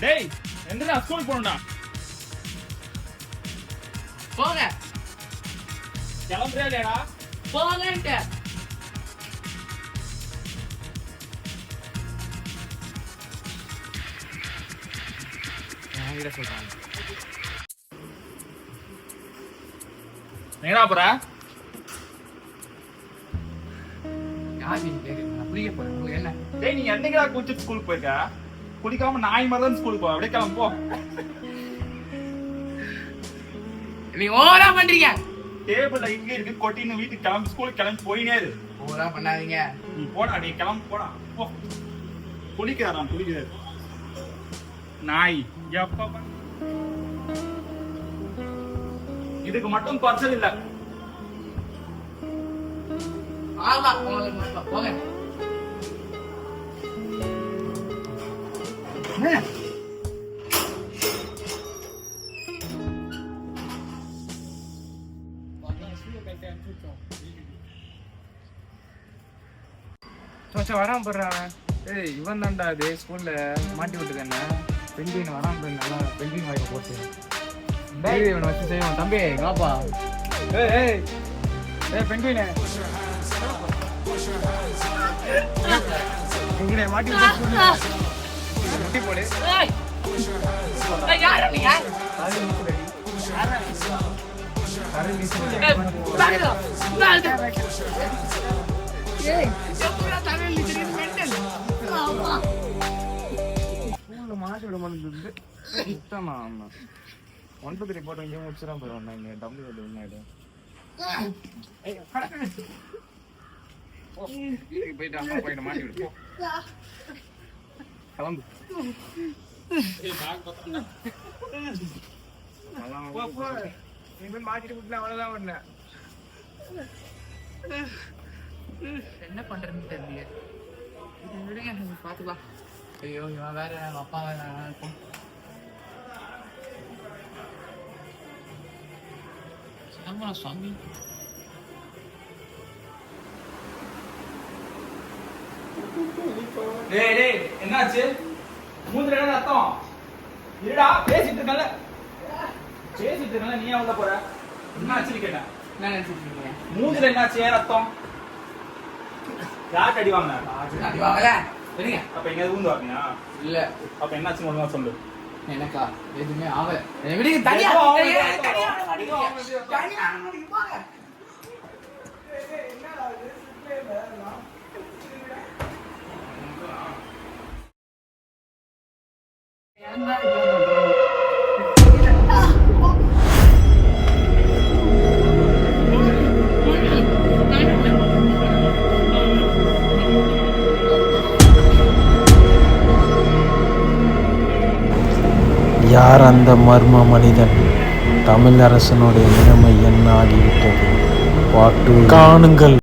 டேய் எந்தடா ஸ்கூல் போறடா போங்க கிளம்புறியாடா போங்கன்ட்ட என்கிட்ட சொல்றாங்க எங்கடா போற யார் நீங்க கேக்குறீங்க புரிய போறேன் உங்களுக்கு என்ன டேய் நீ என்னைக்கடா குளிச்சு ஸ்கூல் போயிருக்க குளிக்காம நாய் மாதிரி தான் ஸ்கூலுக்கு போ அப்படியே கிளம்பு போ நீ ஓவரா பண்றீங்க டேபிள்ல இங்க இருக்கு கொட்டின்னு வீட்டுக்கு கிளம்பி ஸ்கூலுக்கு கிளம்பி போயினே இரு ஓவரா பண்ணாதீங்க நீ போடா நீ கிளம்பி போடா போ குளிக்கிறாராம் குளிக்கிறாரு நாய் எப்ப இதுக்கு மட்டும் குறைச்சல் இல்ல ஆமா உங்களுக்கு மட்டும் போங்க வராம போடுறான். ஏய் இவன் தான்டா அது ஸ்கூல்ல மாட்டி விட்டுதானே பெண்குயின் வராம போய் நல்லா பெண்குயின் வாய்ப்பு போட்டு இவனை வச்சு செய்வான் தம்பி வாப்பா. ஏய் ஏய் ஏய் பெண்குயினே எங்கடே மாட்டி விட்டு போடு யாரு நீங்க மாட்டி விட மாட்டேங்குது. ஒன்பது ரிப்போர்ட் இங்கே முடிச்சுதான் போயிடுவாங்க இங்கே டபுள்யூ முன்னாடி போயிட்டு அம்மா போயிட்டு மாட்டி விடு கிளம்பு. மாட்டிட்டு விட்டுனா அவ்வளவுதான் ஒண்ணு என்ன பண்றதுன்னு தெரியல விடுங்க பாத்துக்கலாம். ஐயோ இவன் வேற அப்பா வேற இருக்கும் சுவாமி டேய் டேய் என்னாச்சு மூஞ்சில என்ன ரத்தம் இருடா பேசிட்டு இருக்கல நீ ஏன் உள்ள போற என்னாச்சு கேட்டேன் என்ன நினைச்சிட்டு இருக்கீங்க மூஞ்சில என்னாச்சு ஏன் ரத்தம் யார் அடி வாங்க அடி வாங்கல சரிங்க அப்ப எங்க ஊந்து வாங்கியா இல்ல அப்ப என்னாச்சு ஒழுங்கா சொல்லு எனக்கா எதுவுமே ஆகல விடுங்க தனியா யார் அந்த மர்ம மனிதன்? தமிழரசனுடைய நிலைமை என்ன ஆகிவிட்டது? காணுங்கள்.